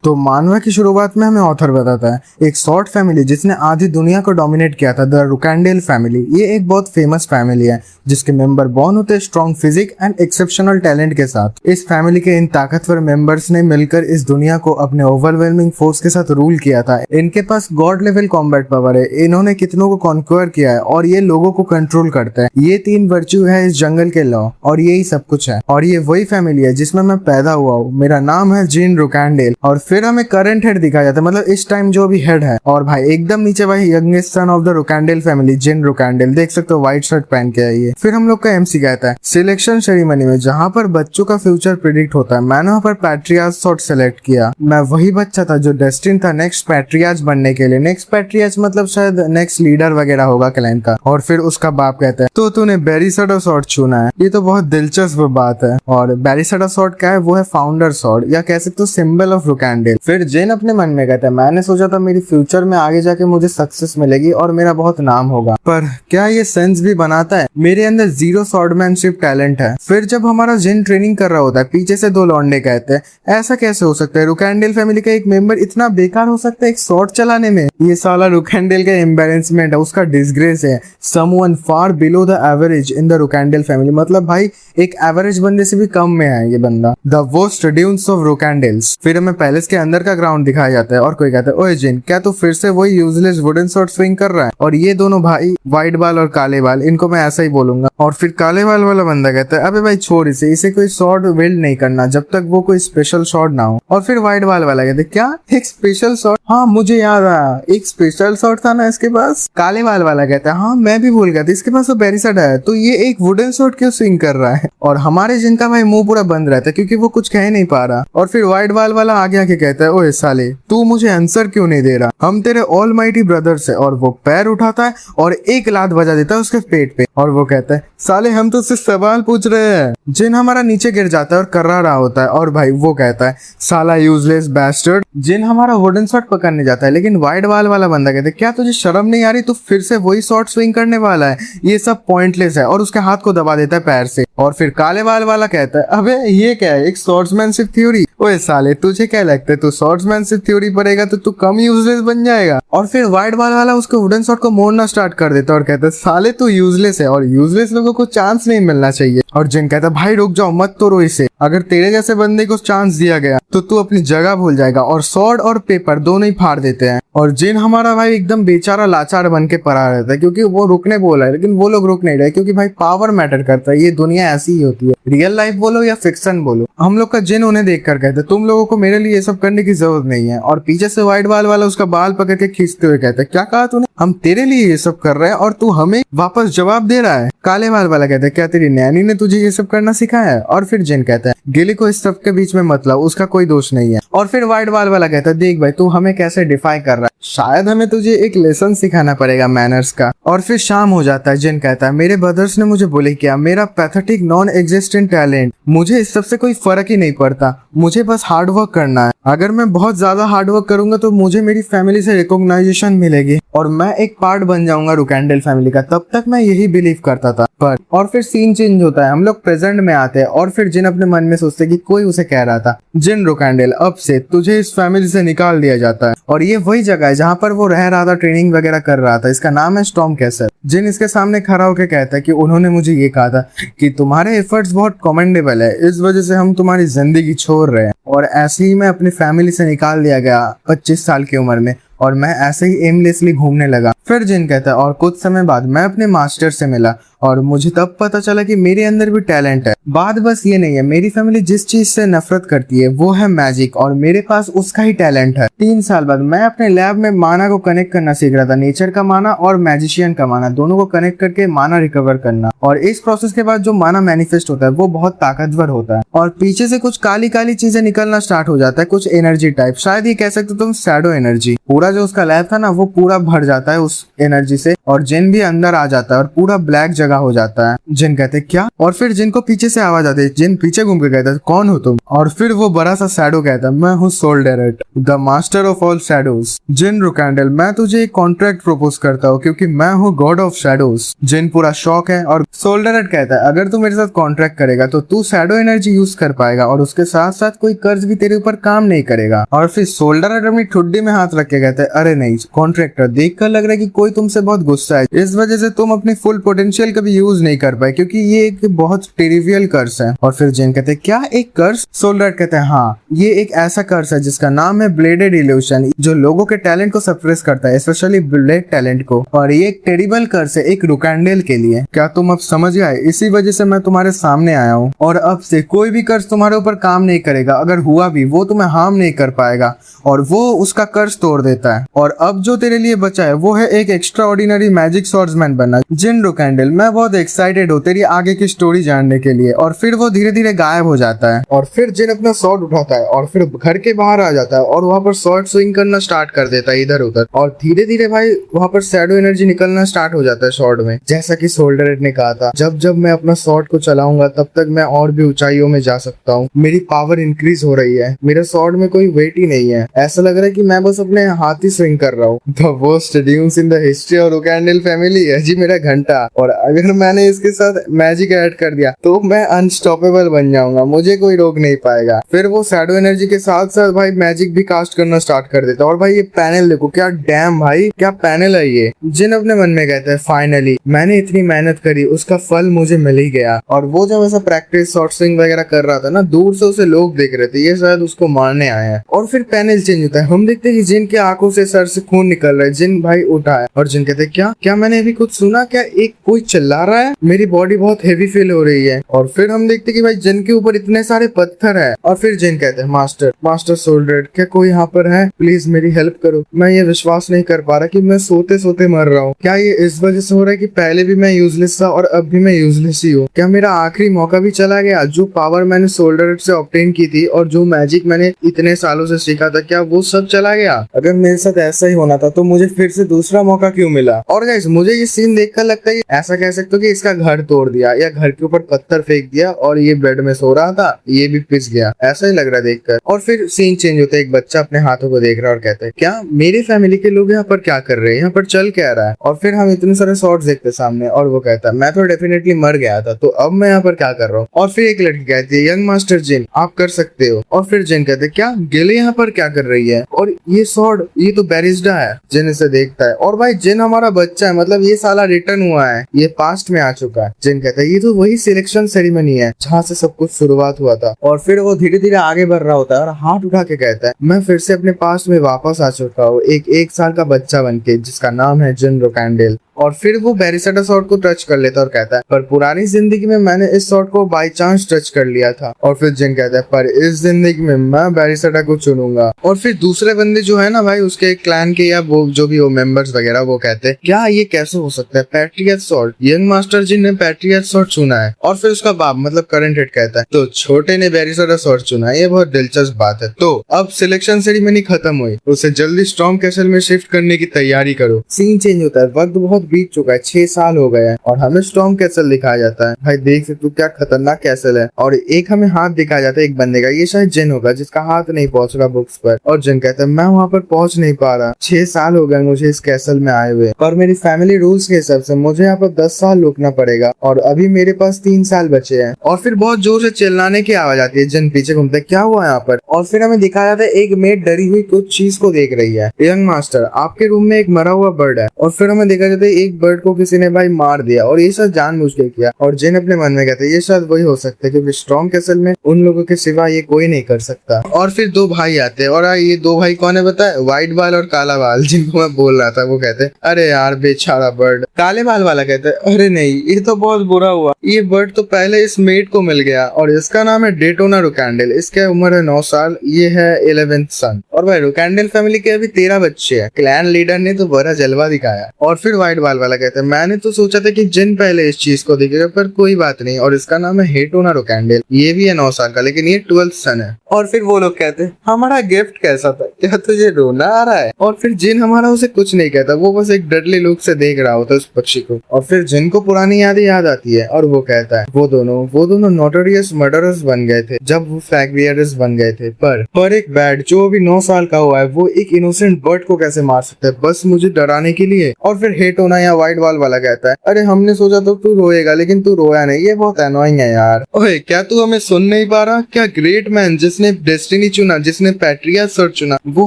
तो मानवा की शुरुआत में हमें ऑथर बताता है एक शॉर्ट फैमिली जिसने आधी दुनिया को डोमिनेट किया था, द रुकैंडेल फैमिली। ये एक बहुत फेमस फैमिली है जिसके मेंबर बॉर्न होते हैं strong physique and exceptional talent के साथ। इस फैमिली के इन ताकतवर मेंबर्स ने मिलकर इस दुनिया को अपने ओवरवेलमिंग फोर्स के साथ रूल किया था। इनके पास गॉड लेवल कॉम्बैट पावर है, इन्होंने कितनों को कॉन्क्वर किया है और ये लोगों को कंट्रोल करते हैं। ये 3 वर्च्यू है इस जंगल के लॉ और यही सब कुछ है। और ये वही फैमिली है जिसमें मैं पैदा हुआ हूँ। मेरा नाम है जीन रुकैंडेल। और फिर हमें करंट हेड दिखाया जाता है, मतलब इस टाइम जो भी हेड है। और भाई एकदम नीचे भाई youngest son of the Rukendale family जिन रुकैंडेल, देख सकते हो व्हाइट शर्ट पहन के है ये। फिर हम लोग का एमसी कहता है सिलेक्शन सेरेमनी में जहाँ पर बच्चों का फ्यूचर प्रिडिक्ट होता है, मैंने वहाँ पर पैट्रियार्च सॉर्ट सेलेक्ट किया। मैं वही बच्चा था जो डेस्टिन था नेक्स्ट पैट्रियार्च बनने के लिए। नेक्स्ट पैट्रियार्च मतलब शायद नेक्स्ट लीडर वगैरह होगा क्लैन का। और फिर उसका बाप कहता है तो तूने बेरिसडा सॉर्ट चुना है, ये तो बहुत दिलचस्प बात है। और बेरिसडा सॉर्ट क्या है, वो है फाउंडर सॉर्ट या कह सकते हो सिंबल ऑफ रुकैंडेल। फिर जेन अपने मन में कहता है मैंने सोचा था मेरी फ्यूचर में आगे जाके मुझे सक्सेस मिलेगी और मेरा बहुत नाम होगा, पर क्या ये सेंस भी बनाता है? मेरे अंदर जीरो स्वॉर्डमैनशिप टैलेंट है। फिर जब हमारा जिन ट्रेनिंग कर रहा होता है, पीछे से 2 लौंडे कहते हैं ऐसा कैसे हो सकता है, रुकैंडेल फैमिली का एक मेंबर इतना बेकार हो सकता है एक स्वॉर्ड चलाने में? ये साला रुकैंडेल का एम्बैरेसमेंट है, उसका डिसग्रेस है। Someone far below the average in the Rukendale family, मतलब भाई एक एवरेज बंदे से भी कम में है ये बंदा। The worst dunce of Rukendales. फिर हमें पैलेस के अंदर का ग्राउंड दिखाया जाता है और कोई कहता है ओए जिन, क्या तू फिर से वही यूजलेस वुडन शॉट स्विंग कर रहा है? और ये दोनों भाई व्हाइट बाल और काले बाल, इनको मैं ऐसा ही बोलूंगा। और फिर काले बाल वाला बंदा कहता है अबे भाई छोड़ इसे कोई शॉट वेल्ड नहीं करना जब तक वो कोई स्पेशल शॉट ना हो। और फिर व्हाइट बाल वाला कहते क्या एक स्पेशल शॉट? हाँ मुझे याद आया, एक स्पेशल शॉट था ना इसके पास। काले बाल वाला कहता है हाँ मैं भी भूल गया था, इसके पास तो बेरिसडा है, तो ये एक वुडन शॉट क्यों स्विंग कर रहा है? और हमारे जिनका भाई मुंह पूरा बंद रहता है क्योंकि वो कुछ कह नहीं पा रहा। और फिर व्हाइट बाल वाला आगे आके कहता है ओए साले तू मुझे आंसर क्यों नहीं दे रहा? हम तेरे ऑलमाइटी ब्रदर्स है। और वो पैर उठाता है और एक लात बजा देता है उसके पेट पे और वो कहता है साले हम तो सिर्फ सवाल पूछ रहे हैं। जिन हमारा नीचे गिर जाता है और कर्रा रहा होता है और भाई वो कहता है साला यूजलेस बैस्टर्ड। जिन हमारा वुडन शॉट पकड़ने जाता है लेकिन व्हाइट बाल वाला बंदा कहता है क्या तुझे शर्म नहीं आ रही, तू फिर से वही शॉट स्विंग करने वाला है, ये सब पॉइंटलेस है। और उसके हाथ को दबा देता है पैर से। और फिर काले बाल वाला कहता है अबे ये क्या है, एक स्वॉर्ड्समैनशिप थ्योरी? ओए साले तुझे क्या लगता है तू स्वॉर्ड्समैनशिप थ्योरी पढ़ेगा तो तू कम यूजलेस बन जाएगा? और फिर व्हाइट बाल वाला उसके वुडन शॉट को मोड़ना स्टार्ट कर देता है और कहता है साले तू यूजलेस है और यूजलेस लोगों को चांस नहीं मिलना चाहिए। और जिन कहता है भाई रुक जाओ मत तोड़ो इसे, अगर तेरे जैसे बंदे को चांस दिया गया तो तू अपनी जगह भूल जाएगा। और स्वॉर्ड और पेपर दोनों ही फाड़ देते हैं। और जिन हमारा भाई एकदम बेचारा लाचार बन के पड़ा रहता है क्योंकि वो रुकने बोला है लेकिन वो लोग रुक नहीं रहे क्योंकि भाई पावर मैटर करता है, ये दुनिया ऐसी ही होती है, रियल लाइफ बोलो या फिक्शन बोलो। हम लोग का जिन उन्हें देख कर कहते तुम लोगों को मेरे लिए ये सब करने की जरूरत नहीं है। और पीछे से व्हाइट बाल वाला उसका बाल पकड़ के खींचते हुए कहता है क्या कहा तूने, हम तेरे लिए ये सब कर रहे हैं और तू हमें वापस जवाब दे रहा है? काले बाल वाला कहता है क्या तेरी नैनी ने तुझे ये सब करना सिखाया है? और फिर जिन कहता है गिली को इस सब के बीच में मत लाओ, उसका कोई दोष नहीं है। और फिर व्हाइट बाल वाला कहता है देख भाई तू हमें कैसे डिफाई कर रहा है, शायद हमें तुझे एक लेसन सिखाना पड़ेगा मैनर्स का। और फिर शाम हो जाता है। जिन कहता है मेरे ब्रदर्स ने मुझे बुली किया, मेरा पैथेटिक नॉन एग्जिस्टेंट टैलेंट, मुझे इस सब से कोई फर्क ही नहीं पड़ता, मुझे बस हार्ड वर्क करना है। अगर मैं बहुत ज्यादा हार्ड वर्क करूंगा तो मुझे मेरी फैमिली से रिकॉग्नाइजेशन मिलेगी और मैं एक पार्ट बन जाऊंगा रुकैंडेल फैमिली का। तब तक मैं यही बिलीव करता था। पर और फिर सीन चेंज होता है, हम लोग प्रेजेंट में आते हैं और फिर जिन अपने मन में सोचते कि कोई उसे कह रहा था जिन रुकैंडेल अब से तुझे इस फैमिली से निकाल दिया जाता है। और ये वही जगह है जहाँ पर वो रह रहा था, ट्रेनिंग वगैरह कर रहा था। इसका नाम है स्टॉर्म कैसल। जिन इसके सामने खड़ा होकर कहता है कि उन्होंने मुझे ये कहा था कि तुम्हारे एफर्ट्स बहुत कमेंडेबल है, इस वजह से हम तुम्हारी जिंदगी छोड़ रहे हैं। और ऐसे ही मैं अपनी फैमिली से निकाल दिया गया 25 साल की उम्र में और मैं ऐसे ही एमलेसली घूमने लगा। फिर जिन कहता है और कुछ समय बाद मैं अपने मास्टर से मिला और मुझे तब पता चला कि मेरे अंदर भी टैलेंट है। बात बस ये नहीं है, मेरी फैमिली जिस चीज से नफरत करती है वो है मैजिक और मेरे पास उसका ही टैलेंट है। 3 साल बाद मैं अपने लैब में माना को कनेक्ट करना सीख रहा था, नेचर का माना और मैजिशियन का माना, दोनों को कनेक्ट करके माना रिकवर करना। और इस प्रोसेस के बाद जो माना मैनिफेस्ट होता है वो बहुत ताकतवर होता है और पीछे से कुछ काली काली चीजें निकलना स्टार्ट हो जाता है, कुछ एनर्जी टाइप, शायद ये कह सकते तुम शैडो एनर्जी। पूरा जो उसका लैब था ना वो पूरा भर जाता है उस एनर्जी से और जिन भी अंदर आ जाता है और पूरा ब्लैक जगह हो जाता है। जिन कहते क्या? और फिर जिन को पीछे से से आवाज आती है। जिन पीछे घूम के कहता है कौन हो तुम, और फिर वो बड़ा सा शैडो कहता है मैं हूँ Sol Deret, the master of all shadows. जिन रुकैंडल मैं तुझे एक कॉन्ट्रैक्ट प्रपोज करता हूँ क्योंकि मैं हूँ गॉड ऑफ शैडोज। जिन पूरा शॉक है और सोल डेरेट कहता है अगर तू मेरे साथ कॉन्ट्रैक्ट करेगा तो तू शैडो एनर्जी यूज कर पाएगा और उसके साथ साथ कोई कर्ज भी तेरे ऊपर काम नहीं करेगा। और फिर सोल डेरेट अपनी ठुड्डी में हाथ रख के कहता है अरे नहीं कॉन्ट्रैक्टर, देख कर लग रहा है कि कोई तुमसे बहुत गुस्सा है, इस वजह से तुम अपनी फुल पोटेंशियल कभी यूज नहीं कर पाए क्योंकि ये एक बहुत ट्रिवियल कर्स है। और फिर जिन कहते हैं क्या एक कर्स? सोल डेरेट कहते हैं हाँ, ये एक ऐसा कर्स है जिसका नाम है ब्लेडेड इल्यूशन, जो लोगों के टैलेंट को सप्रेस करता है, स्पेशली ब्लेड टैलेंट को। और ये एक टेरिबल कर्स है एक रुकैंडेल के लिए। क्या तुम अब समझ गए? इसी वजह से मैं तुम्हारे सामने आया हूँ और अब से कोई भी कर्स तुम्हारे ऊपर काम नहीं करेगा, अगर हुआ भी वो तुम्हें हार्म नहीं कर पाएगा और वो उसका कर्स तोड़ देता है। और अब जो तेरे लिए बचा है वो है एक एक्स्ट्रा ऑर्डिनरी मैजिक स्वॉर्ड्समैन बनना। जिन रुकैंडेल मैं बहुत एक्साइटेड हूँ तेरी आगे की स्टोरी जानने के लिए। और फिर वो धीरे धीरे गायब हो जाता है और फिर जिन अपना स्वॉर्ड उठाता है और फिर घर के बाहर आ जाता है और वहाँ पर स्वॉर्ड स्विंग करना स्टार्ट कर देता है इधर उधर। और धीरे धीरे भाई वहाँ पर शैडो एनर्जी निकलना स्टार्ट हो जाता है स्वॉर्ड में। जैसा कि सोल डेरेट ने कहा था जब जब मैं अपना स्वॉर्ड को चलाऊंगा तब तक मैं और भी ऊंचाइयों में जा सकता हूँ, मेरी पावर इंक्रीज हो रही है, मेरे स्वॉर्ड में कोई वेट ही नहीं है, ऐसा लग रहा है कि मैं बस अपने हाथ ही स्विंग कर रहा हूँ। The worst dunce in the history of Rukendale family है जी मेरा घंटा। और अगर मैंने इसके साथ मैजिक ऐड कर दिया तो मैं अनस्टॉपेबल बन जाऊंगा, मुझे कोई रोक नहीं पाएगा। फिर वो शैडो एनर्जी के साथ साथ भाई मैजिक भी कास्ट करना स्टार्ट कर देता है। और भाई ये पैनल देखो, क्या डैम भाई, क्या पैनल है ये। जिन अपने मन में कहता है फाइनली मैंने इतनी मेहनत करी उसका फल मुझे मिल ही गया। और वो जब ऐसा प्रैक्टिस शॉर्ट स्विंग वगैरह कर रहा था ना, दूर से उसे लोग देख रहे थे, ये शायद उसको मारने आए हैं। और फिर पैनल चेंज होता है, हम देखते हैं कि जिन के आंखों से सर से खून निकल रहा है। जिन भाई उठा है और जिन कहते हैं क्या क्या मैंने अभी कुछ सुना, क्या एक कोई चिल्ला रहा है, मेरी बॉडी बहुत हेवी फील हो रही है। और फिर हम देखते कि भाई जिन के ऊपर इतने सारे पत्थर है। और फिर जिन कहते हैं मास्टर सोल डेरेट, क्या कोई यहाँ पर है, प्लीज मेरी हेल्प करो, मैं ये विश्वास नहीं कर पा रहा कि मैं सोते सोते मर रहा हूँ। क्या ये इस वजह से हो रहा है कि पहले भी मैं यूजलेस था और अब भी मैं यूजलेस ही हूँ? क्या मेरा आखिरी मौका भी चला गया? जो पावर मैंने सोल डेरेट से ऑब्टेन की थी और जो मैजिक मैंने इतने सालों से सीखा था, क्या वो सब चला गया? अगर मेरे साथ ऐसा ही होना था तो मुझे फिर से दूसरा मौका क्यों मिला? और गाइस मुझे ये सीन देखकर लगता है ऐसा कह सकते हो कि इसका घर तोड़ दिया या घर के ऊपर पत्थर फेंक दिया और ये बेड में सो रहा था, ये भी पिस गया, ऐसा ही लग रहा है देखकर। और फिर सीन चेंज होता है, एक बच्चा अपने हाथों को देख रहा है और कहता है क्या मेरे फैमिली के लोग यहाँ पर क्या कर रहे हैं, यहाँ पर चल क्या रहा है? और फिर हम इतने सारे शॉट्स देखते सामने और वो कहता है मैं तो डेफिनेटली मर गया था, तो अब मैं यहाँ पर क्या कर रहा हूँ? और फिर एक लड़की कहती है यंग मास्टर जिन आप कर सकते हो। और फिर जिन कहते हैं क्या गिले यहाँ पर क्या कर रही है, और ये स्वॉर्ड ये तो बैरिस्टा है। जिन इसे देखता है और भाई जिन हमारा बच्चा है, मतलब ये साला रिटर्न हुआ है, ये पास्ट में आ चुका है। जिन कहता है ये तो वही सिलेक्शन सेरेमनी है जहाँ से सब कुछ शुरुआत हुआ था। और फिर वो धीरे धीरे आगे बढ़ रहा होता है और हाथ उठा के कहता है मैं फिर से अपने पास्ट में वापस आ चुका हूँ, एक साल का बच्चा बनके जिसका नाम है जिन रुकैंडेल। और फिर वो बैरिस्टा स्वॉर्ड को टच कर लेता है और कहता है पर पुरानी जिंदगी में मैंने इस स्वॉर्ड को बाय चांस टच कर लिया था। और फिर जिन कहता है पर इस जिंदगी में मैं बैरिस्टा को चुनूंगा। और फिर दूसरे बंदे जो है ना भाई उसके क्लैन के या वो जो भी वो मेंबर्स वगैरह वो कहते हैं क्या ये कैसे हो सकता है, पैट्रियट स्वॉर्ड, यंग मास्टर जिन ने पैट्रियट स्वॉर्ड चुना है। और फिर उसका बाप मतलब करंट हेड कहता है तो छोटे ने बैरिस्टा स्वॉर्ड चुना, ये बहुत दिलचस्प बात है। तो अब सिलेक्शन सेरेमनी खत्म हुई, उसे जल्दी स्टॉर्म कैसल में शिफ्ट करने की तैयारी करो। सीन चेंज होता है, वक्त बहुत बीत चुका है, 6 साल हो गए हैं और हमें स्टॉर्म कैसल दिखाया जाता है। भाई देख सकते हो क्या खतरनाक कैसल है। और एक हमें हाथ दिखाया जाता है एक बंदे का, ये शायद जिन होगा जिसका हाथ नहीं पहुंच रहा बुक्स पर। और जिन कहता है मैं वहाँ पर पहुंच नहीं पा रहा, 6 साल हो गए मुझे इस कैसल में आए हुए और मेरी फैमिली रूल्स के हिसाब से मुझे यहाँ पर 10 साल रुकना पड़ेगा और अभी मेरे पास 3 साल बचे हैं। और फिर बहुत जोर से चिल्लाने की आवाज आती है, जिन पीछे घूमता है क्या हुआ यहाँ पर। और फिर हमें दिखाया जाता है एक मेड डरी हुई कुछ चीज को देख रही है। यंग मास्टर आपके रूम में एक मरा हुआ बर्ड है। और फिर हमें देखा जाता है एक बर्ड को किसी ने भाई मार दिया और ये शायद जानबूझ के किया। और जिन अपने मन में कहते हैं ये शायद वही हो सकता है क्योंकि स्टॉर्म कैसल में उन लोगों के सिवा ये कोई नहीं कर सकता। और फिर 2 भाई आते हैं और ये 2 भाई कौन है पता है, व्हाइट बाल और काला बाल, जिनको मैं बोल रहा था। वो कहते हैं अरे यार बेचारा बर्ड। काले बाल वाला कहता है अरे नहीं ये तो बहुत बुरा हुआ, ये बर्ड तो पहले इस मेड को मिल गया और इसका नाम है डेटोना रुकैंडेल, इसकी उम्र है 9 साल, ये है 11th सन। और भाई रुकैंडेल फैमिली के अभी 13 बच्चे हैं। क्लैन लीडर ने तो बड़ा जलवा दिखाया। और फिर व्हाइट व्हाइट बाल वाला कहता है मैंने तो सोचा था कि जिन पहले इस चीज को देखेगा, पर कोई बात नहीं, और इसका नाम है हेटोना रोकैंडेल, ये भी है 9 साल का, लेकिन ये 12th सन है। और फिर वो लोग कहते हैं हमारा गिफ्ट कैसा था, क्या तुझे रोना आ रहा है? और फिर जिन हमारा उसे कुछ नहीं कहता, वो बस एक डडली लुक से देख रहा होता है उस पक्षी को। और फिर जिन को पुरानी यादें याद आती है और वो कहता है वो दोनों नोटोरियस मर्डरर्स बन गए थे जब वो फ्लैग बियरर्स बन गए थे, पर एक बैट जो अभी 9 साल का हुआ है वो एक इनोसेंट बर्ड को कैसे मार सकता है बस मुझे डराने के लिए। और फिर हेटोना या व्हाइट बाल वाला कहता है अरे हमने सोचा तो तू रोएगा, लेकिन तू रोया नहीं, ये बहुत एनोइंग है यार। ओए क्या तू हमें सुन नहीं पा रहा? क्या ग्रेट मैन जिसने डेस्टिनी चुना, जिसने पैट्रियाट सर्च चुना, वो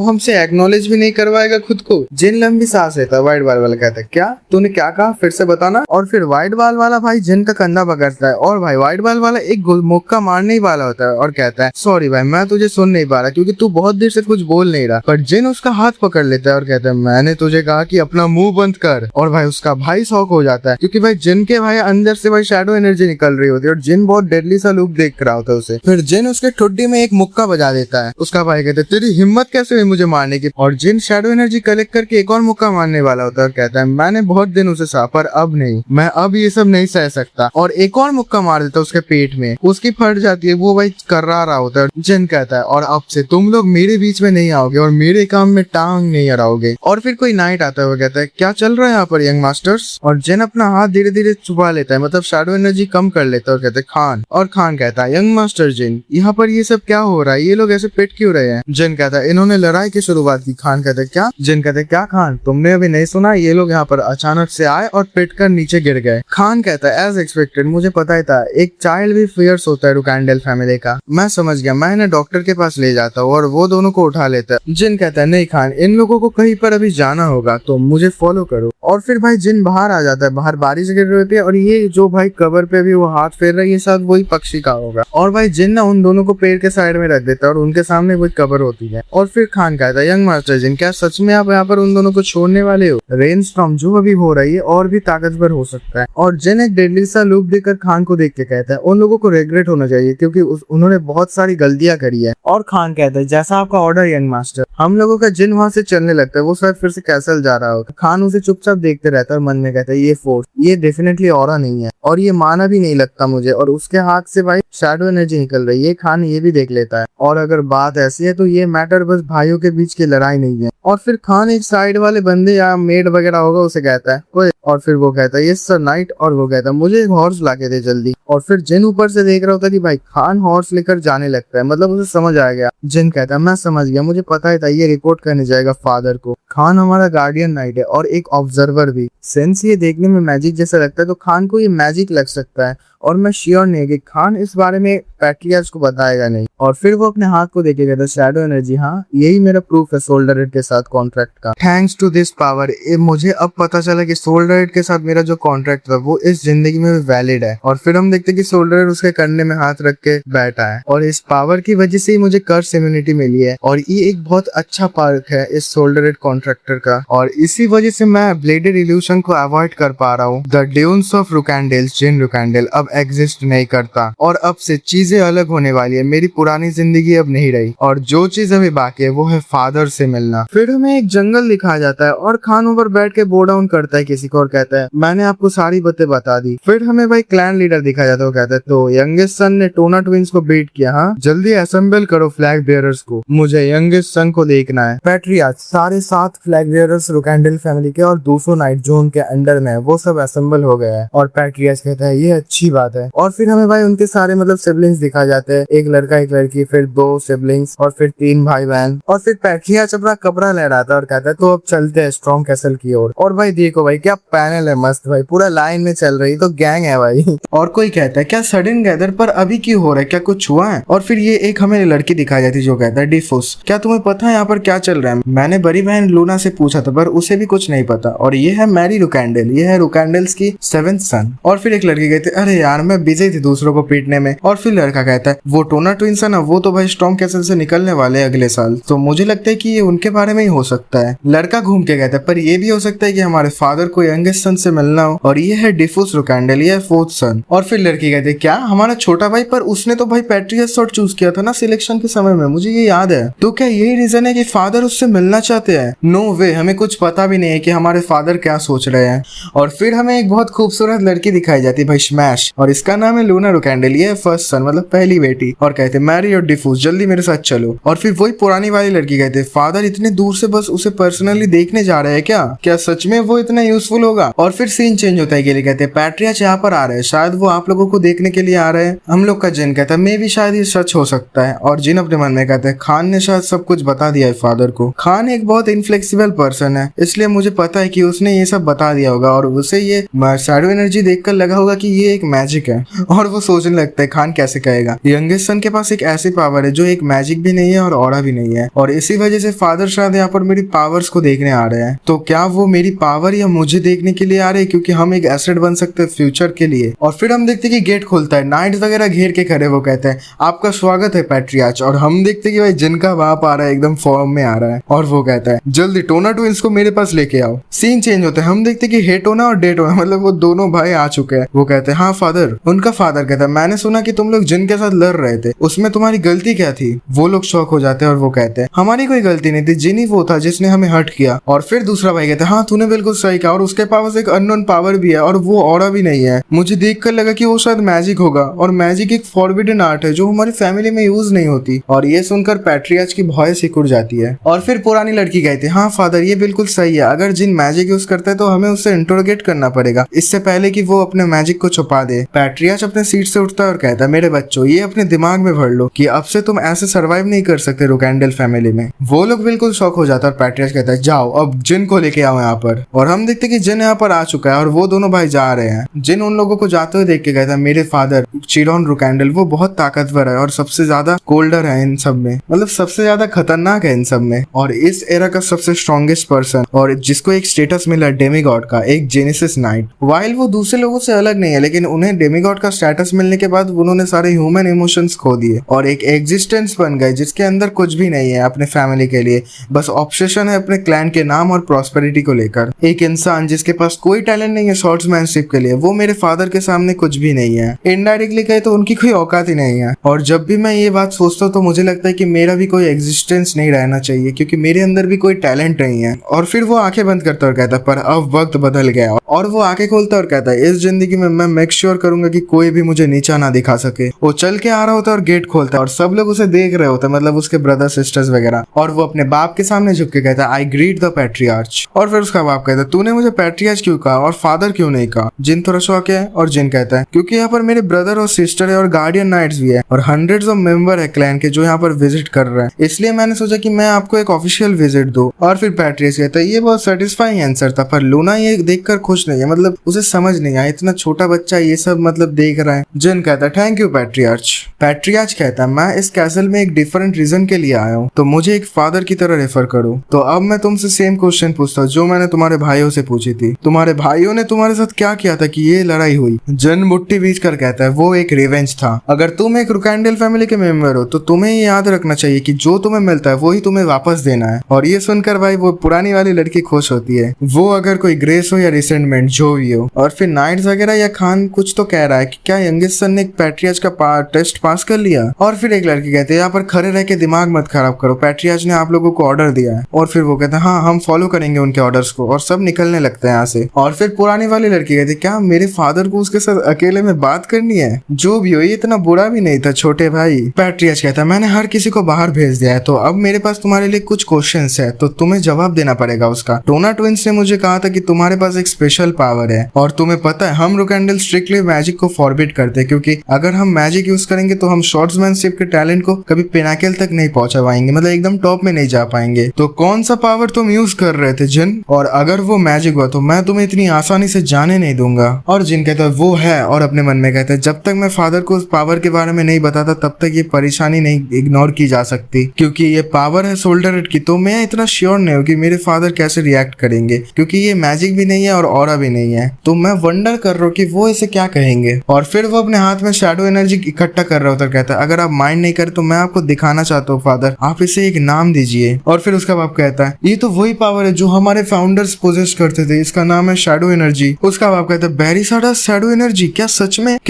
हमसे एक्नॉलेज भी नहीं करवाएगा खुद को? जिन लंबी सांस लेता है। व्हाइट बाल वाला कहता है क्या तूने क्या कहा, फिर से बताना। और फिर व्हाइट बाल वाला भाई जिन का कंधा पकड़ता है और भाई व्हाइट बाल वाला एक मुक्का मारने ही वाला होता है और कहता है सॉरी भाई मैं तुझे सुन नहीं पा रहा क्योंकि तू बहुत देर से कुछ बोल नहीं रहा। पर जिन उसका हाथ पकड़ लेता है और कहता है मैंने तुझे कहा कि अपना मुंह बंद कर। और भाई उसका भाई शॉक हो जाता है क्योंकि भाई जिन के भाई अंदर से भाई शैडो एनर्जी निकल रही होती है और जिन बहुत डेडली सा लुक देख रहा होता है उसे। फिर जिन उसके ठुड्डी में एक मुक्का बजा देता है। उसका भाई कहता है तेरी हिम्मत कैसे हुई मुझे मारने की? और जिन शैडो एनर्जी कलेक्ट करके एक और मुक्का मारने वाला होता है और कहता है मैंने बहुत दिन उसे सहा पर अब नहीं, मैं अब ये सब नहीं सह सकता। और एक और मुक्का मार देता है उसके पेट में, उसकी फट जाती है, वो भाई कर्रा रहा होता है। जिन कहता है और अब से तुम लोग मेरे बीच में नहीं आओगे और मेरे काम में टांग नहीं अड़ाओगे। और फिर कोई नाइट आता है, वो कहता है क्या चल रहा है यहाँ पर यंग मास्टर्स? और जिन अपना हाथ धीरे धीरे छुपा लेता है, मतलब शैडो एनर्जी कम कर लेता है और कहता है खान। और खान कहता है यंग मास्टर जिन यहाँ पर ये सब क्या हो रहा है, ये लोग ऐसे पिट क्यों रहे हैं? जिन कहता है इन्होंने लड़ाई की शुरुआत की। खान कहता है क्या? जिन कहते क्या खान तुमने अभी नहीं सुना, ये लोग यहाँ पर अचानक से आए और पिट कर नीचे गिर गए। खान कहता है एज एक्सपेक्टेड, मुझे पता ही था, एक चाइल्ड भी फियर्स होता है रोकैंडेल फैमिली का, मैं समझ गया, मैं इन्हें डॉक्टर के पास ले जाता हूँ और वो दोनों को उठा लेता है। जिन कहता है नहीं खान, इन लोगों को कहीं पर अभी जाना होगा तो मुझे फॉलो करो। और फिर भाई जिन बाहर आ जाता है, बाहर बारिश गिर रही होती है और ये जो भाई कवर पे भी वो हाथ फेर रहा है, ये शायद वही पक्षी का होगा। और भाई जिन ना उन दोनों को पेड़ के साइड में रख देता है और उनके सामने वही कवर होती है। और फिर खान कहता है यंग मास्टर जिन क्या सच में आप यहाँ पर उन दोनों को छोड़ने वाले हो? रेन स्टॉर्म जो अभी हो रही है और भी ताकतवर हो सकता है। और जिन एक डेडली सा लुक देकर खान को देख के कहता है उन लोगों को रिग्रेट होना चाहिए क्योंकि उन्होंने बहुत सारी गलतियां करी है। और खान कहता है जैसा आपका ऑर्डर यंग मास्टर। हम लोगों का जिन वहां से चलने लगता है, वो शायद फिर से कैसल जा रहा होता है। खान उसे चुपचाप देखते रहता है और मन में कहता है ये फोर्स, ये डेफिनेटली ऑरा नहीं है और ये माना भी नहीं लगता मुझे। और उसके हाथ से भाई शैडो एनर्जी निकल रही है, खान ये भी देख लेता है। और अगर बात ऐसी है तो ये मैटर बस भाइयों के बीच की लड़ाई नहीं है। और फिर खान एक साइड वाले बंदे या मेड वगैरह होगा उसे कहता है ओए, और फिर वो कहता है यस सर नाइट। और वो कहता है मुझे एक हॉर्स ला के दे जल्दी। और फिर जिन ऊपर से देख रहा होता है कि भाई खान हॉर्स लेकर जाने लगता है, मतलब उसे समझ आ गया। जिन कहता है मैं समझ गया, मुझे पता ही था ये रिपोर्ट करने जाएगा फादर को। खान हमारा गार्डियन नाइट है और एक ऑब्जर्वर भी। सेंस ये देखने में मैजिक जैसा लगता है तो खान को ये मैजिक लग सकता है और मैं श्योर नहीं कि खान इस बारे में पैट्रियार्च को बताएगा नहीं। और फिर वो अपने हाथ को देखेगा तो शैडो एनर्जी, हाँ यही मेरा प्रूफ है सोल्डर रेड के साथ कॉन्ट्रैक्ट का। थैंक्स टू दिस पावर मुझे अब पता चला कि सोल्डर रेड के साथ मेरा जो कॉन्ट्रैक्ट था वो इस जिंदगी में भी वैलिड है। और फिर हम देखते कि सोल्डर रेड उसके कंधे में हाथ रख के बैठा है और इस पावर की वजह से ही मुझे कर्स इम्यूनिटी मिली है और ये एक बहुत अच्छा पार्क है इस सोल्डर रेड कॉन्ट्रैक्टर का। और इसी वजह से मैं ब्लेडेड इल्यूशन को अवॉइड कर पा रहा हूँ। द ड्यून्स ऑफ रोकैंडेल जिन रोकैंडेल अब एग्जिस्ट नहीं करता और अब से चीजें अलग होने वाली है। मेरी पुरानी जिंदगी अब नहीं रही और जो चीज अभी बाकी है वो है फादर से मिलना। फिर हमें एक जंगल दिखाया जाता है और खान ऊपर बैठ के बो डाउन करता है किसी को और कहता है मैंने आपको सारी बातें बता दी। फिर हमें भाई क्लैन लीडर दिखाया जाता है, वो कहता है तो यंगेस्ट सन ने टोना ट्विंस को बीट किया, हाँ जल्दी असेंबल करो फ्लैग बेयरर्स को, मुझे यंगेस्ट सन को देखना है। पैट्रियार्च सारे 7 फ्लैग बेयरर्स रोकैंडेल फैमिली के और 200 नाइट जो उनके अंडर में है वो सब असेंबल हो गया है। और पैट्रियार्च कहता है ये अच्छी बात है। और फिर हमें भाई उनके सारे मतलब सिबलिंग्स दिखा जाते हैं, एक लड़का एक लड़की, फिर 2 सिबलिंग्स और फिर 3 भाई बहन। और फिर पैट्रियार्च अपना कपड़ा लहराता है और कहता है तो अब चलते हैं स्ट्रॉन्ग कैसल की ओर। और भाई देखो भाई क्या पैनल है मस्त, भाई पूरा लाइन में चल रही तो गैंग है भाई। और कोई कहता है क्या सडन गैदर पर अभी क्यों हो रहा है, क्या कुछ हुआ है? और फिर ये एक हमें लड़की दिखाई जाती है जो कहता है डिफोस क्या तुम्हें पता है यहाँ पर क्या चल रहा है? मैंने बड़ी बहन लूना से पूछा था पर उसे भी कुछ नहीं पता। और ये है मैरी रोकैंडेल, ये है रोकैंडेल्स की 7th सन। और फिर एक लड़की कहती है अरे यार मैं बिजी थी दूसरों को पीटने में। और फिर लड़का कहता है वो टोना ट्विंस है ना, वो तो भाई स्ट्रॉन्ग कैसल से निकलने वाले हैं अगले साल, तो मुझे लगता है कि ये उनके बारे में ही हो सकता है। लड़का घूम के कहता है पर ये भी हो सकता है कि हमारे फादर को यंगेस्ट सन से मिलना हो। और ये है डिफोस रोकैंडेल, ये है 4th सन। और फिर लड़की कहती है क्या हमारा छोटा भाई, पर उसने तो भाई पैट्रियट सॉर्ट चूज किया था ना सिलेक्शन के समय में, मुझे ये याद है। तो क्या यही रीजन है कि फादर उससे मिलना चाहते हैं? नो वे, हमें कुछ पता भी नहीं है कि हमारे फादर क्या सोच रहे हैं। और फिर हमें एक बहुत खूबसूरत लड़की दिखाई जाती है भाई, स्मैश, और इसका नाम है लूना रुकैंडल। ये फर्स्ट सन मतलब पहली बेटी, और कहते मैरी और डिफूज जल्दी मेरे साथ चलो। और फिर वही पुरानी वाली लड़की कहते फादर इतने दूर से बस उसे पर्सनली देखने जा रहे हैं क्या सच में वो इतना यूजफुल होगा। और फिर सीन चेंज होता है, के लिए कहते हैं पैट्रियाच यहाँ पर आ रहे हैं, शायद वो आप लोगों को देखने के लिए आ रहे हैं। हम लोग का जिन कहता है मे भी शायद ये सच हो सकता है। और जिन अपने मन में कहते हैं खान ने शायद सब कुछ बता दिया है फादर को। खान एक बहुत इनफ्लेक्सिबल पर्सन है, इसलिए मुझे पता है कि उसने ये सब बता दिया होगा और उसे ये शैडो एनर्जी देखकर लगा होगा कि ये एक मैजिक है। और वो सोचने लगता है खान कैसे कहेगा, यंगेस्ट सन के पास एक ऐसी पावर है जो एक मैजिक भी नहीं है और ऑरा भी नहीं है, और इसी वजह से फादर शायद यहाँ पर मेरी पावर्स को देखने आ रहे हैं। तो क्या वो मेरी पावर या मुझे देखने के लिए आ रहे हैं, क्योंकि हम एक एसेट बन सकते हैं फ्यूचर के लिए। और फिर हम देखते हैं कि गेट खुलता है, नाइट्स वगैरह घेर के खड़े, वो कहते हैं आपका स्वागत है पैट्रियाच। और हम देखते हैं कि भाई जिनका बाप आ रहा है, एकदम फॉर्म में आ रहा है, और वो कहता है जल्दी टोना ट्विंस को मेरे पास लेके आओ। सीन चेंज होता है, हम देखते हैं कि हेटोना और डेटोना मतलब वो दोनों भाई आ चुके हैं। वो कहते हैं हाँ फादर। उनका फादर कहता है मैंने सुना कि तुम लोग जिन के साथ लड़ रहे थे, उसमें तुम्हारी गलती क्या थी। वो लोग शॉक हो जाते हैं और वो कहते हैं हमारी कोई गलती नहीं थी, जिन ही वो था जिसने हमें हर्ट किया। और फिर दूसरा भाई कहता है हाँ तूने बिल्कुल सही कहा, और उसके पास एक अननोन पावर भी है और वो ऑरा भी नहीं है। मुझे देखकर लगा कि वो शायद मैजिक होगा, और मैजिक एक फॉरबिडन आर्ट है जो हमारी फैमिली में यूज नहीं होती। और ये सुनकर पैट्रियाच की भौं सिकुड़ जाती है। और फिर पुरानी लड़की कहती है हाँ फादर ये बिल्कुल सही है, अगर जिन मैजिक यूज करता है तो हमें उससे इंटरोगेट करना पड़ेगा इससे पहले कि वो अपने मैजिक को छुपा दे। पैट्रियाच अपने सीट से उठता है और कहता है मेरे बच्चों ये अपने दिमाग में भर लो कि अब से तुम ऐसे सर्वाइव नहीं कर सकते रुकैंडल फैमिली में। वो लोग बिल्कुल शॉक हो जाता है और पैट्रियाच कहता है जाओ अब जिन को लेके आओ यहाँ पर। और हम देखते कि जिन यहाँ पर आ चुका है और वो दोनों भाई जा रहे हैं। जिन उन लोगों को जाते हुए देख के कहता है मेरे फादर चिरॉन रुकैंडल वो बहुत ताकतवर है और सबसे ज्यादा कोल्डर है इन सब में, मतलब सबसे ज्यादा खतरनाक है इन सब में, और इस एरा का सबसे स्ट्रॉन्गेस्ट पर्सन, और जिसको एक स्टेटस मिला डेमीगॉड का, एक जेनेसिस नाइट। वाइल वो दूसरे लोगों से अलग नहीं है, लेकिन उन्हें डेमीगॉड का स्टेटस मिलने के बाद उन्होंने सारे ह्यूमन इमोशंस खो दिए और एक एग्जिस्टेंस बन गए जिसके अंदर कुछ भी नहीं है अपने फैमिली के लिए, बस ऑब्सेशन है अपने क्लैन के नाम और प्रॉस्पेरिटी को लेकर। एक इंसान जिसके पास कोई टैलेंट नहीं है स्वॉर्ड्समैनशिप के लिए, वो मेरे फादर के सामने कुछ भी नहीं है। इनडायरेक्टली कहे तो उनकी कोई औकात ही नहीं है। और जब भी मैं ये बात सोचता हूँ तो मुझे लगता है कि मेरा भी कोई एग्जिस्टेंस नहीं रहना चाहिए, क्योंकि मेरे अंदर भी कोई टैलेंट नहीं है। और फिर वो आंखें बंद करता और कहता पर अब वक्त बदल गया, और वो आंखें खोलता और कहता है इस जिंदगी में मैं मेक श्योर करूंगा कि कोई भी मुझे नीचा ना दिखा सके। वो चल के आ रहा होता है और गेट खोलता है और सब लोग उसे देख रहे होते हैं, मतलब उसके ब्रदर सिस्टर्स वगैरह, और वो अपने बाप के सामने झुक के कहता है आई ग्रीट द पैट्रियार्च। और फिर उसका बाप कहता है तूने मुझे पैट्रियार्च क्यों कहा और फादर क्यों नहीं कहा। जिन थोड़ा शौक है, और जिन कहता है क्योंकि यहाँ पर मेरे ब्रदर और सिस्टर है और गार्डियन नाइट्स भी है और हंड्रेड्स ऑफ मेंबर है क्लैन के जो यहाँ पर विजिट कर रहे हैं, इसलिए मैंने सोचा कि मैं आपको एक ऑफिशियल विजिट दूं। और फिर पैट्रियार्च कहता है ये बहुत सेटिस्फाइंग आंसर था, पर लूना ये देखकर खुश नहीं है, मतलब उसे समझ नहीं आया इतना छोटा बच्चा ये सब मतलब देख रहा है। जिन कहता है थैंक यू पैट्रियार्च। पैट्रियार्च कहता है मैं इस कैसल में एक डिफरेंट रीजन के लिए आया हूँ, तो मुझे एक फादर की तरह रेफर करो। तो अब मैं तुमसे सेम क्वेश्चन पूछता हूँ जो मैंने तुम्हारे भाइयों से पूछी थी, तुम्हारे भाइयों ने तुम्हारे साथ क्या किया था कि ये लड़ाई हुई। जन मुट्ठी बीच कर कहता है वो एक रिवेंज था। अगर तुम एक रुकैंडल फैमिली के मेंबर हो तो तुम्हें ये याद रखना चाहिए कि जो तुम्हें मिलता है वही तुम्हें वापस देना है। और ये सुनकर भाई वो पुरानी वाली लड़की खुश होती है, वो अगर कोई ग्रेस हो या रिसेंटमेंट जो भी हो। और फिर नाइट्स वगैरह या खान कुछ तो कह रहा है कि क्या यंगेस्ट सन ने पैट्रियार्च का टेस्ट पास कर लिया। और फिर एक लड़की कहती है यहाँ पर खड़े रह के दिमाग मत खराब करो, पैट्रियार्च ने आप लोगों को ऑर्डर दिया है। और फिर वो कहते हैं हाँ हम फॉलो करेंगे उनके ऑर्डर्स को, और सब निकलने लगते हैं यहाँ से। और फिर पुरानी वाली लड़की कहती है क्या मेरे फादर को उसके साथ अकेले में बात करनी है। जो भी हो ये इतना बुरा भी नहीं था छोटे भाई। पैट्रियार्च कहता है मैंने हर किसी को बाहर भेज दिया है, तो अब मेरे पास तुम्हारे लिए कुछ क्वेश्चंस है, तो तुम्हें जवाब देना पड़ेगा उसका। टोना ट्विंस ने मुझे कहा था कि तुम्हारे पास एक स्पेशल पावर है, और तुम्हें पता है हम रुकैंडल स्ट्रिक्टली मैजिक को फॉरबिड करते हैं, क्योंकि अगर हम मैजिक यूज करेंगे तो हम शॉर्ट्समैनशिप के टैलेंट को कभी पिनाकल तक नहीं पहुंचा पाएंगे, मतलब एकदम टॉप में नहीं जा पाएंगे। तो कौन सा पावर तुम यूज कर रहे थे जिन, और अगर वो मैजिक हुआ तो मैं तुम्हें इतनी आसानी से जाने नहीं दूंगा। और जिन कहता है वो है, और अपने मन में कहता है जब तक मैं फादर को उस पावर के बारे में नहीं बताता तब तक ये परेशानी नहीं इग्नोर की जा सकती, क्योंकि ये पावर है शोल्डर की। तो मैं इतना श्योर नहीं हूँ कि मेरे फादर कैसे रिएक्ट करेंगे, क्योंकि ये मैजिक भी नहीं है और ऑरा भी नहीं है, तो मैं वंडर कर रहा हूँ कि वो इसे क्या कहेंगे। और फिर वो अपने हाथ में शैडो एनर्जी इकट्ठा कर रहा होता है, कहता है अगर आप माइंड नहीं करे तो मैं आपको दिखाना चाहता हूँ फादर, आप इसे एक नाम दीजिए। और फिर उसका बाप कहता है ये तो वही पावर है जो हमारे फाउंडर्स पोजेस करते थे, इसका नाम है शैडो एनर्जी। उसका बाप कहता है बैरिसाडा शैडो एनर्जी, क्या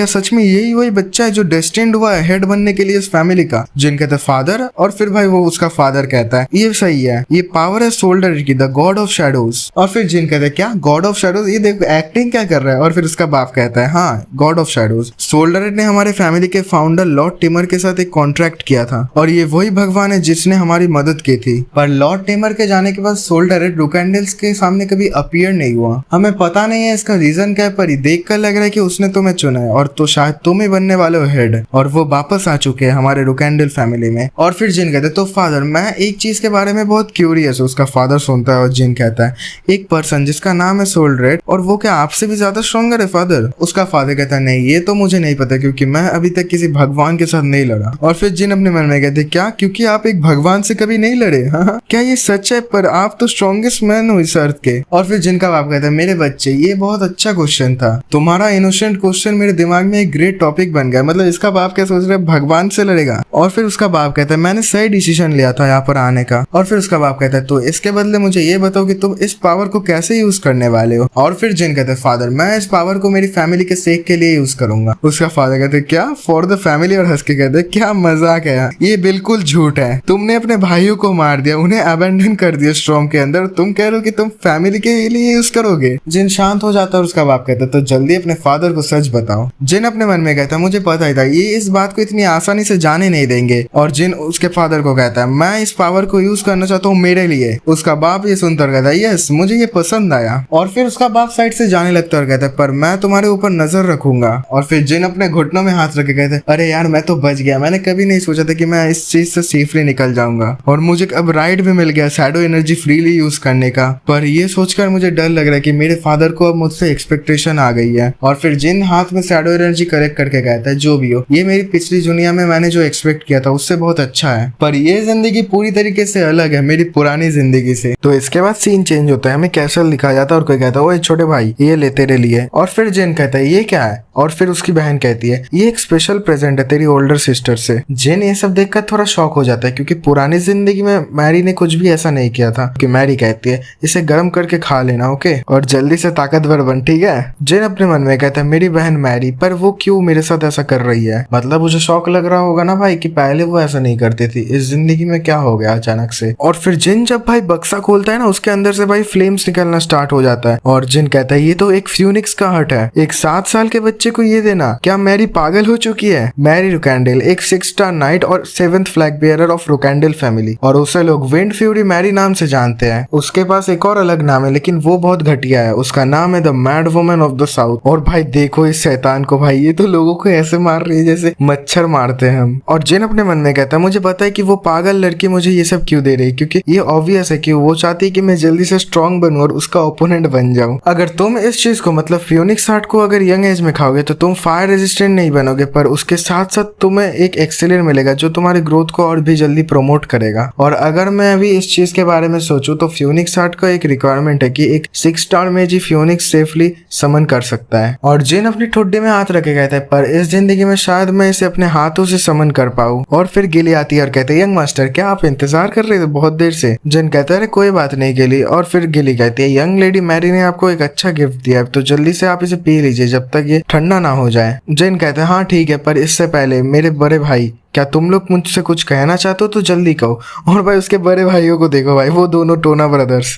सच में यही वही बच्चा है जो डेस्टिन्ड हुआ है हेड बनने के लिए इस फैमिली का। जिन कहता है फादर, और फिर भाई वो उसका फादर कहता है ये सही है, ये पावर है शोल्डर की, द गॉड ऑफ शैडोज। और फिर फिर जिन कहता है क्या गॉड ऑफ शैडोज, ये देखो एक्टिंग क्या कर रहा है। और फिर उसका बाप कहता है हाँ god of shadows, soul direct ने हमारे फैमिली के फाउंडर लॉर्ड टिमर के साथ एक कॉन्ट्रैक्ट किया था और ये वही भगवान है जिसने हमारी मदद की थी। पर लॉर्ड टिमर के जाने के बाद सोल डायरेक्ट रुकैंडल्स के सामने कभी अपीयर नहीं हुआ। हमें पता नहीं है इसका रीजन क्या है, पर ये देख कर लग रहा है कि उसने तुम्हें चुना है और तो शायद तुम ही बनने वाले हो हेड। और वो वापस आ चुके हैं हमारे रुकैंडल फैमिली में। और फिर जिन कहते तो फादर मैं एक चीज के बारे में बहुत क्यूरियस हूँ। उसका फादर सुनता है और जिन कहता है एक पर्सन जिसका नाम है सोल रेड, और वो क्या आपसे भी ज्यादा स्ट्रॉन्गर है फादर? उसका फादर कहता है नहीं ये तो मुझे नहीं पता क्योंकि मैं अभी तक किसी भगवान के साथ नहीं लड़ा। और फिर जिन अपने मन में कहते क्या क्योंकि आप एक भगवान से कभी नहीं लड़े? हाँ क्या ये सच है? पर आप तो स्ट्रॉन्गेस्ट मैन हो इस अर्थ के। और फिर जिनका बाप कहता है मेरे बच्चे ये बहुत अच्छा क्वेश्चन था, तुम्हारा इनोसेंट क्वेश्चन मेरे दिमाग में एक ग्रेट टॉपिक बन गया। मतलब इसका बाप क्या सोच रहा है, भगवान से लड़ेगा? और फिर उसका बाप कहता है मैंने सही डिसीजन लिया था यहाँ पर आने का। और फिर उसका बाप कहता है तो इसके बदले मुझे ये बताओ कि तुम इस पावर को कैसे यूज करने वाले हो? और फिर जिन कहते हैं फादर मैं इस पावर को मेरी फैमिली के सेक के लिए यूज करूंगा। उसका फादर कहते हैं क्या फॉर द फैमिली? और हंस के कहते हैं क्या मजाक है, ये बिल्कुल झूठ है। तुमने अपने भाइयों को मार दिया, उन्हें अबेंडन कर दिया स्ट्रॉम के अंदर, तुम कह रहे हो कि तुम फैमिली के लिए यूज करोगे? जिन शांत हो जाता है और उसका बाप कहता है तो जल्दी अपने फादर को सच बताओ। जिन अपने मन में कहता है मुझे पता ही था ये इस बात को इतनी आसानी से जाने नहीं देंगे। और जिन उसके फादर को कहता है मैं इस पावर को यूज करना चाहता हूँ मेरे लिए। उसका बाप ये सुनकर कहता है यस मुझे ये पसंद आया। और फिर उसका बाप साइड से जाने लगता है और कहता है पर मैं तुम्हारे ऊपर नजर रखूंगा। और फिर जिन अपने घुटनों में हाथ रख के कहते हैं अरे यार मैं तो बच गया, मैंने कभी नहीं सोचा था कि मैं इस चीज से सेफली निकल जाऊंगा और मुझे अब राइट भी मिल गया शैडो एनर्जी फ्रीली यूज करने का। पर ये सोचकर मुझे डर लग रहा है कि मेरे फादर को अब मुझसे एक्सपेक्टेशन आ गई है। और फिर जिन हाथ में शैडो एनर्जी कलेक्ट करके कहता है जो भी हो ये मेरी पिछली दुनिया में मैंने जो एक्सपेक्ट किया था उससे बहुत अच्छा है, पर ये जिंदगी पूरी तरीके से अलग है मेरी पुरानी जिंदगी से। तो इसके बाद सीन चेंज होता है, हमें कैसल दिखाया जाता है और कोई कहता है ओए छोटे भाई ये ले तेरे लिए। और फिर जिन कहता है ये क्या है? और फिर उसकी बहन कहती है ये एक स्पेशल प्रेजेंट है तेरी ओल्डर सिस्टर से। जिन ये सब देखकर थोड़ा शॉक हो जाता है क्योंकि पुरानी जिंदगी में मैरी ने कुछ भी ऐसा नहीं किया था। कि मैरी कहती है इसे गर्म करके खा लेना ओके, और जल्दी से ताकतवर बन ठीक है। जिन अपने मन में कहता है मेरी बहन मैरी, पर वो क्यों मेरे साथ ऐसा कर रही है? मतलब उसे शौक लग रहा होगा ना भाई कि पहले वो ऐसा नहीं करती थी, इस जिंदगी में क्या हो गया अचानक से। और फिर जिन जब भाई बक्सा खोलता है ना उसके अंदर से भाई फ्लेम्स निकलना स्टार्ट हो जाता है और जिन कहता है ये तो एक फ्यूनिक्स का हट है, एक 7 साल के बच्चे को ये देना, क्या मैरी पागल हो चुकी है? मैरी रुकैंडल एक 6 स्टार नाइट और 7th flag bearer of Rukendale family, और उसे लोग विंड फ्यूरी मैरी नाम से जानते हैं। उसके पास एक और अलग नाम है लेकिन वो बहुत घटिया है, उसका नाम है the mad woman of the south. और भाई देखो इस शैतान को भाई, ये तो लोगों को ऐसे मार रही है जैसे मच्छर मारते हैं हम। और जिन अपने मन में कहता है मुझे पता है कि वो पागल लड़की मुझे ये सब क्यों दे रही है, क्योंकि ये ऑब्वियस है कि वो चाहती है कि मैं जल्दी से स्ट्रॉन्ग बनूं और उसका ओपोनेंट बन जाऊं। अगर तुम इस चीज को मतलब फ्यूनिक्स हार्ट को अगर यंग एज में खाओगे तो तुम फायर रेजिस्टेंट नहीं बनोगे, पर उसके साथ साथ तुम्हें एक एक्सेलर मिलेगा जो तुम्हारी ग्रोथ को और भी जल्दी प्रमोट करेगा। और अगर मैं अभी इस चीज के बारे में सोचूं तो फ्यूनिक्स हार्ट का एक रिक्वायरमेंट है कि एक 6 स्टार में जी फ्यूनिक्स सेफली समन कर सकता है। और जिन अपनी ठुड्डी में हाथ रखे कहता है पर इस जिंदगी में शायद मैं इसे अपने हाथों से समन कर पाऊं। और फिर गिली आती है और कहते हैं यंग मास्टर क्या आप इंतजार कर रहे थे बहुत देर से? जिन कहता है कोई बात नहीं गिली। और फिर गिली कहती है यंग लेडी मैरी ने आपको एक अच्छा गिफ्ट दिया है तो जल्दी से आप इसे पी लीजिए जब तक ये ठंडा ना हो जाए। जिन कहते हैं हाँ ठीक है, पर इससे पहले मेरे बड़े भाई क्या तुम लोग मुझसे कुछ कहना चाहते हो तो जल्दी कहो। और भाई उसके बड़े भाइयों को देखो भाई, वो दोनों टोना ब्रदर्स,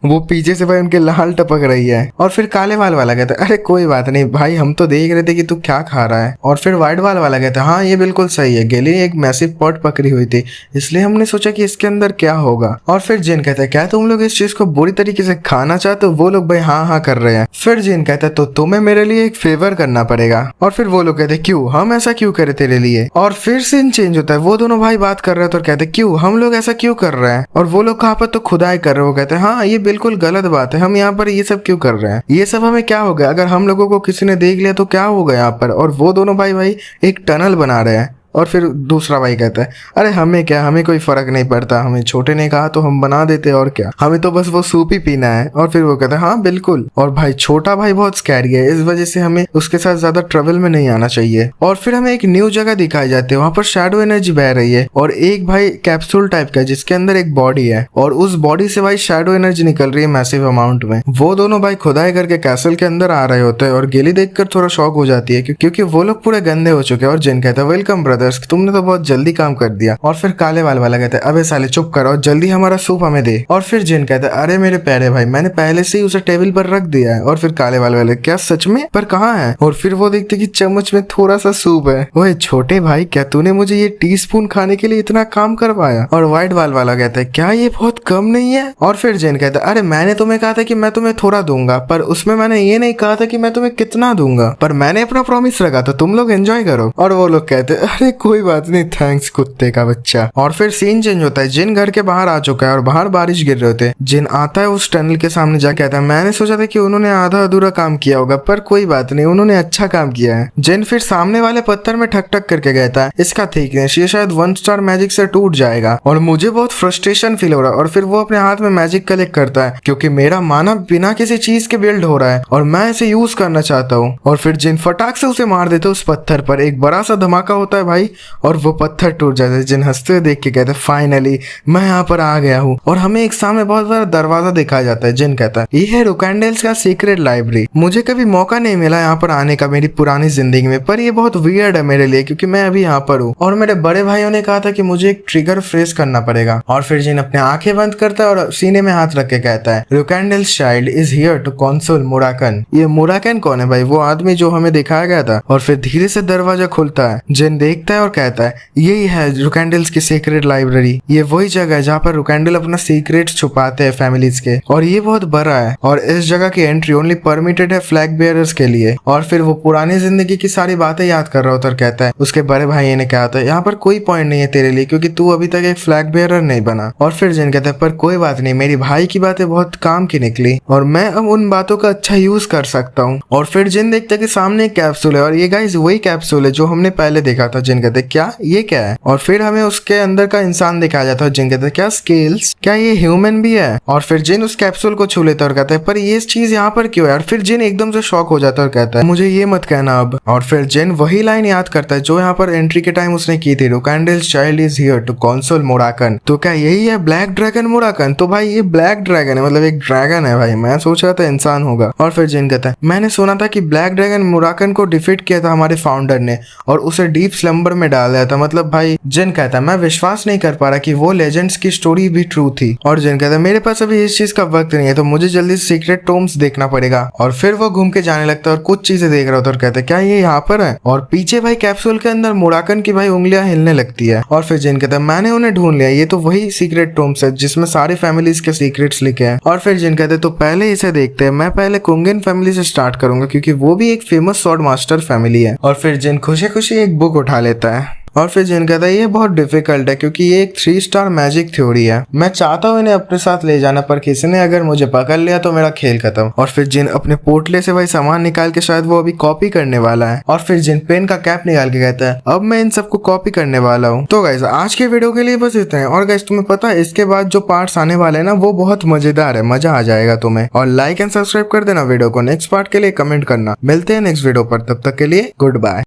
वो पीछे से भाई उनके लाल टपक रही है। और फिर काले बाल वाला कहता है अरे कोई बात नहीं भाई हम तो देख रहे थे कि तू क्या खा रहा है। और फिर व्हाइट बाल वाला कहता है हाँ ये बिल्कुल सही है, गेली ने एक मैसिव पॉट पकड़ी हुई थी इसलिए हमने सोचा कि इसके अंदर क्या होगा। और फिर जिन कहता है क्या तुम लोग इस चीज को बुरी तरीके से खाना चाहते हो? वो लोग भाई हाँ हाँ कर रहे हैं। फिर जिन कहता है तो तुम्हें मेरे लिए एक फेवर करना पड़ेगा। और फिर वो लोग कहते हैं क्यों, हम ऐसा क्यों करे तेरे लिए? और फिर सीन चेंज होता है, वो दोनों भाई बात कर रहे हैं तो कहते हैं क्यों, हम लोग ऐसा क्यों कर रहे हैं? और वो लोग कहाँ पर तो खुदाई कर रहे हो, कहते हैं हाँ ये बिल्कुल गलत बात है, हम यहाँ पर ये सब क्यों कर रहे हैं, ये सब हमें क्या हो गया, अगर हम लोगों को किसी ने देख लिया तो क्या होगा यहाँ पर। और वो दोनों भाई एक टनल बना रहे हैं। और फिर दूसरा भाई कहता है अरे हमें क्या, हमें कोई फर्क नहीं पड़ता, हमें छोटे ने कहा तो हम बना देते और क्या, हमें तो बस वो सूप ही पीना है। और फिर वो कहता है हाँ बिल्कुल। और भाई छोटा भाई बहुत स्कैरी है, इस वजह से हमें उसके साथ ज्यादा ट्रबल में नहीं आना चाहिए। और फिर हमें एक न्यू जगह दिखाई जाती है, वहां पर शैडो एनर्जी बह रही है और एक भाई कैप्सूल टाइप का जिसके अंदर एक बॉडी है और उस बॉडी से भाई शैडो एनर्जी निकल रही है मैसिव अमाउंट में। वो दोनों भाई खुदाई करके कैसल के अंदर आ रहे होते हैं और गिली देखकर थोड़ा शॉक हो जाती है क्योंकि वो लोग पूरे गंदे हो चुके हैं। और जिन कहता है वेलकम ब्रदर, ब्रदर्स, तुमने तो बहुत जल्दी काम कर दिया। और फिर काले बाल वाला कहता है अबे साले चुप करो, जल्दी हमारा सूप हमें दे। और फिर जिन कहता है अरे मेरे प्यारे भाई, मैंने पहले से ही उसे टेबल पर रख दिया है। और फिर काले बाल वाले क्या सच में, पर कहाँ है? और फिर वो देखते कि चम्मच में थोड़ा सा सूप है। ओए छोटे भाई, क्या तूने मुझे ये टीस्पून खाने के लिए इतना काम करवाया? और व्हाइट बाल वाला कहता है क्या ये बहुत कम नहीं है? और फिर जेन कहता है अरे मैंने तुम्हें कहा था कि मैं तुम्हें थोड़ा दूंगा, पर उसमें मैंने ये नहीं कहा था कि मैं तुम्हें कितना दूंगा, पर मैंने अपना प्रॉमिस रखा तो तुम लोग एंजॉय करो। और वो लोग कहते हैं अरे कोई बात नहीं, थैंक्स कुत्ते का बच्चा। और फिर सीन चेंज होता है, जिन घर के बाहर आ चुका है और बाहर बारिश गिर रहे होते। जिन आता है उस टनल के सामने जा कहता है मैंने सोचा था कि उन्होंने आधा अधूरा काम किया होगा, पर कोई बात नहीं, उन्होंने अच्छा काम किया है। जिन फिर सामने वाले पत्थर में ठक ठक करके कहता है इसका थिकनेस ये शायद 1 स्टार मैजिक से टूट जाएगा और मुझे बहुत फ्रस्ट्रेशन फील हो रहा है। और फिर वो अपने हाथ में मैजिक कलेक्ट करता है क्योंकि मेरा मानव बिना किसी चीज के बिल्ड हो रहा है और मैं इसे यूज करना चाहता हूँ। और फिर जिन फटाक से उसे मार देते उस पत्थर पर, एक बड़ा सा धमाका होता है भाई और वो पत्थर टूट जाता है। जिन हंसते हुए देख के कहते हैं फाइनली मैं यहाँ पर आ गया हूँ। और हमें एक सामने बहुत बड़ा दरवाजा दिखाया जाता है। जिन कहता है ये है रुकैंडल्स का सीक्रेट लाइब्रेरी। मुझे कभी मौका नहीं मिला यहाँ पर आने का मेरी पुरानी जिंदगी में, पर ये बहुत वियर्ड है मेरे लिए क्योंकि मैं अभी यहाँ पर हूँ और मेरे बड़े भाइयों ने कहा था कि मुझे एक ट्रिगर फ्रेज करना पड़ेगा। और फिर जिन अपने आंखें बंद करता है और सीने में हाथ रख के कहता है Rukendale's child is here to console Murakan. ये मुराकन कौन है भाई? वो आदमी जो हमें दिखाया गया था। और फिर धीरे से दरवाजा खुलता है, जिन देखता है और कहता है यही है रुकैंडल्स की सीक्रेट लाइब्रेरी। ये वही जगह है जहाँ पर रुकैंडल अपना सीक्रेट छुपाते हैं फैमिलीज के, और ये बहुत बड़ा है और इस जगह की एंट्री ओनली परमिटेड है फ्लैग बेयरर्स के लिए। और फिर वो पुरानी जिंदगी की सारी बातें याद कर रहा होता है और कहता है उसके बड़े भाई ने कहा था यहाँ पर कोई पॉइंट नहीं है तेरे लिए क्योंकि तू अभी तक एक फ्लैग बेयरर नहीं बना। और फिर जिन कहता है पर कोई बात नहीं, मेरी भाई की बातें बहुत काम की निकली और मैं अब उन बातों का अच्छा यूज कर सकता हूँ। और फिर जिन देखता है कि सामने एक कैप्सूल है और ये गाइस वही कैप्सूल है जो हमने पहले देखा था। जिन कहते क्या ये क्या है? और फिर हमें उसके अंदर का इंसान दिखाया जाता है। जिन कहते हैं क्या स्केल्स, क्या ये ह्यूमन भी है? और फिर जिन उस कैप्सूल को छू लेता है और कहता है पर ये चीज यहाँ पर क्यों है? और फिर जिन एकदम से शॉक हो जाता है और कहता है मुझे ये मत कहना अब। और फिर जिन वही लाइन याद करता है जो यहाँ पर एंट्री के टाइम उसने की थी, Rukendale's child is here to console Murakan. तो क्या यही है ब्लैक ड्रैगन मुराकन? तो भाई ये ब्लैक ड्रैगन है, मतलब एक ड्रैगन है भाई, मैं सोच रहा था इंसान होगा। और फिर जिन कहता है मैंने सुना था कि ब्लैक ड्रैगन मुराकन को डिफीट किया था हमारे फाउंडर ने और उसे डीप स्लम्बर में डाल दिया था। मतलब भाई जिन कहता है मैं विश्वास नहीं कर पा रहा कि वो लेजेंड्स की स्टोरी भी ट्रू थी। और जिन कहता है मेरे पास अभी इस चीज का वक्त नहीं है तो मुझे जल्दी सीक्रेट टोम्स देखना पड़ेगा। और फिर वो घूम के जाने लगता है और कुछ चीजें देख रहा होता है और कहता है क्या ये यहाँ पर है? और पीछे भाई कैप्सूल के अंदर मुराकन की भाई उंगलियां हिलने लगती है। और फिर जिन कहता है मैंने उन्हें ढूंढ लिया, ये तो वही सीक्रेट टोम्स है जिसमें सारी फैमिलीज के सीक्रेट्स लिखे हैं। और फिर जिन कहते तो पहले इसे देखते हैं, मैं पहले कुंगन फैमिली से स्टार्ट करूंगा क्योंकि वो भी एक फेमस स्वॉर्ड मास्टर फैमिली है। और फिर जिन खुशी खुशी एक बुक उठा लेता है। और फिर जिन कहता है ये बहुत डिफिकल्ट है क्योंकि ये एक 3 स्टार मैजिक थ्योरी है, मैं चाहता हूँ इन्हें अपने साथ ले जाना पर किसी ने अगर मुझे पकड़ लिया तो मेरा खेल खत्म। और फिर जिन अपने पोटले से भाई सामान निकाल के शायद वो अभी कॉपी करने वाला है। और फिर जिन पेन का कैप निकाल के कहता है अब मैं इन सबको कॉपी करने वाला हूँ। तो गाइस आज के वीडियो के लिए बस इतना है। और गाइस तुम्हें पता है इसके बाद जो पार्ट्स आने वाले हैं ना वो बहुत मजेदार है, मजा आ जाएगा तुम्हें। और लाइक एंड सब्सक्राइब कर देना वीडियो को। नेक्स्ट पार्ट के लिए कमेंट करना। मिलते हैं नेक्स्ट वीडियो पर, तब तक के लिए गुड बाय।